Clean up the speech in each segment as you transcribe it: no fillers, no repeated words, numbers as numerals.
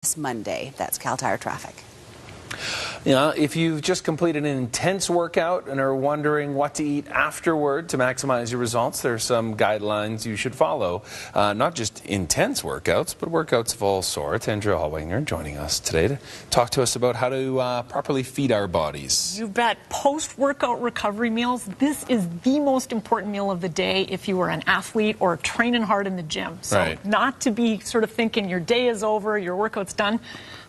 this Monday. That's Cal Tire traffic. Yeah, if you've just completed an intense workout and are wondering what to eat afterward to maximize your results, there are some guidelines you should follow. Not just intense workouts, but workouts of all sorts. Andrea Allwagner joining us today to talk to us about how to properly feed our bodies. You bet. Post-workout recovery meals, this is the most important meal of the day if you are an athlete or training hard in the gym. So not to be sort of thinking your day is over, your workout's done.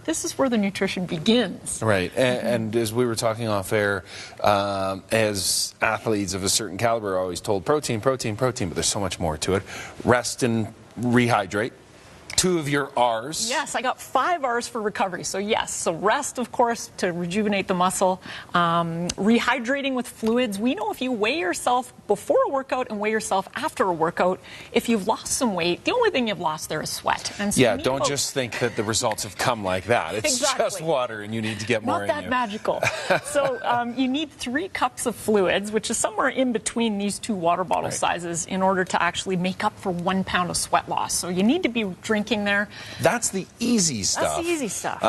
This is where the nutrition begins. Right, and as we were talking off air, as athletes of a certain caliber are always told protein, protein, protein, but there's so much more to it. Rest and rehydrate. 2 of your R's. Yes, I got 5 R's for recovery. So yes, so rest, of course, to rejuvenate the muscle. Rehydrating with fluids. We know if you weigh yourself before a workout and weigh yourself after a workout, if you've lost some weight, the only thing you've lost there is sweat. And so yeah, don't just think that the results have come like that. It's just water and you need to get more in you. Not that magical. So you need 3 cups of fluids, which is somewhere in between these 2 water bottle sizes, in order to actually make up for 1 pound of sweat loss. So you need to be drinking there. That's the easy stuff. That's the easy stuff.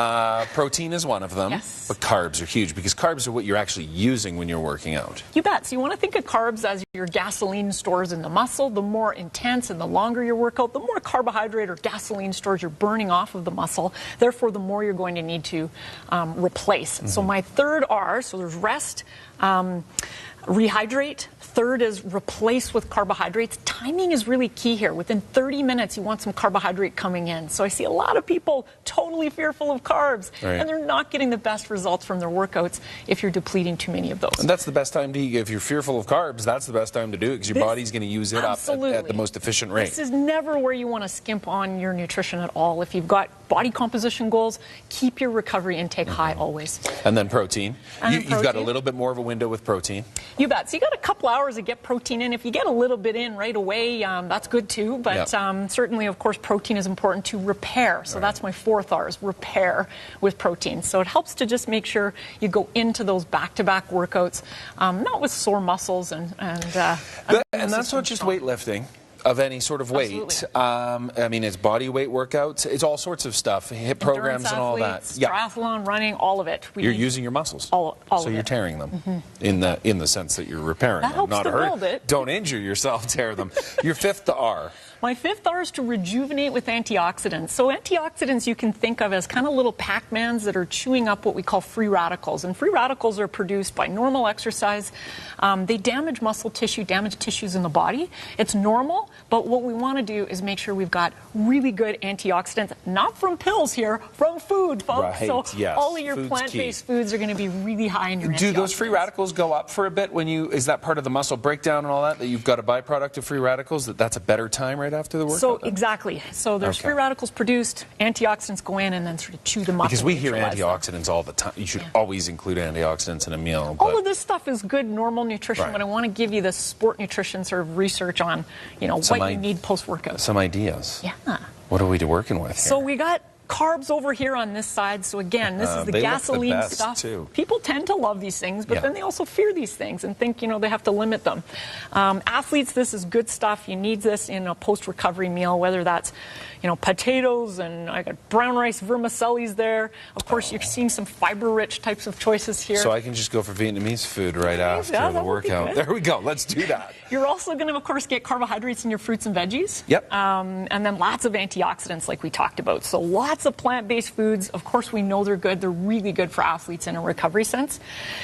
Protein is one of them, but carbs are huge because carbs are what you're actually using when you're working out. You bet. So you want to think of carbs as your gasoline stores in the muscle. The more intense and the longer your workout, the more carbohydrate or gasoline stores you're burning off of the muscle. Therefore, the more you're going to need to replace. So my 3rd R, so there's rest, rehydrate. 3rd is replace with carbohydrates. Timing is really key here. Within 30 minutes, you want some carbohydrate coming in. So I see a lot of people totally fearful of carbs, and they're not getting the best results from their workouts if you're depleting too many of those. And that's the best time to eat. If you're fearful of carbs, that's the best time to do it because your body's going to use it up at the most efficient rate. This is never where you want to skimp on your nutrition at all. If you've got body composition goals, keep your recovery intake high always. And then protein. You've got a little bit more of a window with protein. You bet. So you got a couple hours to get protein in. If you get a little bit in right away, that's good too. But certainly, of course, protein is important to repair. So that's my 4th R, is repair with protein. So it helps to just make sure you go into those back-to-back workouts, not with sore muscles and that's not just weightlifting. Of any sort of weight. I mean, it's body weight workouts. It's all sorts of stuff. HIIT programs and all that. Triathlon, running, all of it. You're using your muscles. All so you're tearing them in the sense that you're repairing them. Not hurt it. Don't injure yourself, tear them. Your 5th R. My 5th R is to rejuvenate with antioxidants. So antioxidants you can think of as kind of little Pac-Mans that are chewing up what we call free radicals. And free radicals are produced by normal exercise. They damage muscle tissue, damage tissues in the body. It's normal, but what we want to do is make sure we've got really good antioxidants, not from pills here, from food, folks. So all of your plant-based foods are going to be really high in your antioxidants. Do those free radicals go up for a bit when is that part of the muscle breakdown and all that you've got a byproduct of free radicals, that's a better time right after the workout? So exactly. So there's free radicals produced, antioxidants go in and then sort of chew them up. Because we hear antioxidants all the time. You should always include antioxidants in a meal. All of this stuff is good normal nutrition, but I want to give you the sport nutrition sort of research on, what you need post-workout. Some ideas. Yeah. What are we working with here? So we got carbs over here on this side. So again, this is the gasoline stuff. People tend to love these things, but then they also fear these things and think, they have to limit them. Athletes, this is good stuff. You need this in a post-recovery meal, whether that's, potatoes, and I got brown rice vermicelli's there. Of course, you're seeing some fiber-rich types of choices here. So I can just go for Vietnamese food right after the workout. There we go. Let's do that. You're also going to, of course, get carbohydrates in your fruits and veggies. And then lots of antioxidants like we talked about. So lots of plant-based foods. Of course, we know they're good. They're really good for athletes in a recovery sense.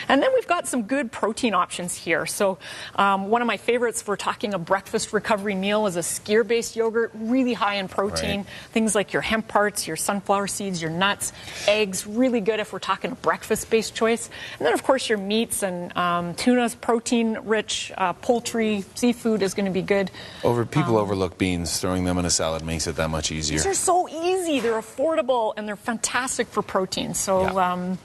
And then we've got some good protein options here. So one of my favorites for talking a breakfast recovery meal is a skyr-based yogurt, really high in protein. Things like your hemp parts, your sunflower seeds, your nuts, eggs, really good if we're talking a breakfast-based choice. And then, of course, your meats and tuna's protein-rich, poultry, seafood is going to be good. People overlook beans. Throwing them in a salad makes it that much easier. These are so easy. They're affordable, and they're fantastic for protein. So,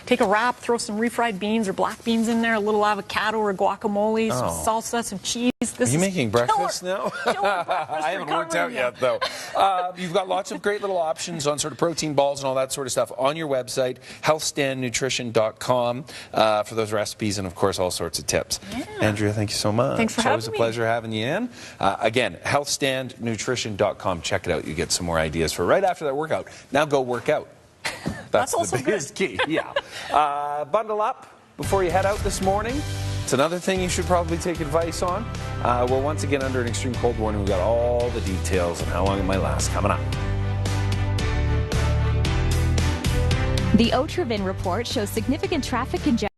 take a wrap, throw some refried beans or black beans in there, a little avocado or guacamole, some salsa, some cheese. Are you making breakfast now? I haven't worked out yet, though. You've got lots of great little options on sort of protein balls and all that sort of stuff on your website, healthstandnutrition.com, for those recipes and, of course, all sorts of tips. Andrea, thank you so much. Thanks for having me. It's always a pleasure having you in. Again, healthstandnutrition.com. Check it out. You get some more ideas for right after that workout. workout. Now go work out. That's also the biggest key. Yeah. Bundle up before you head out this morning. It's another thing you should probably take advice on. We're once again under an extreme cold warning. We've got all the details and how long it might last coming up. The Otrivin report shows significant traffic congestion.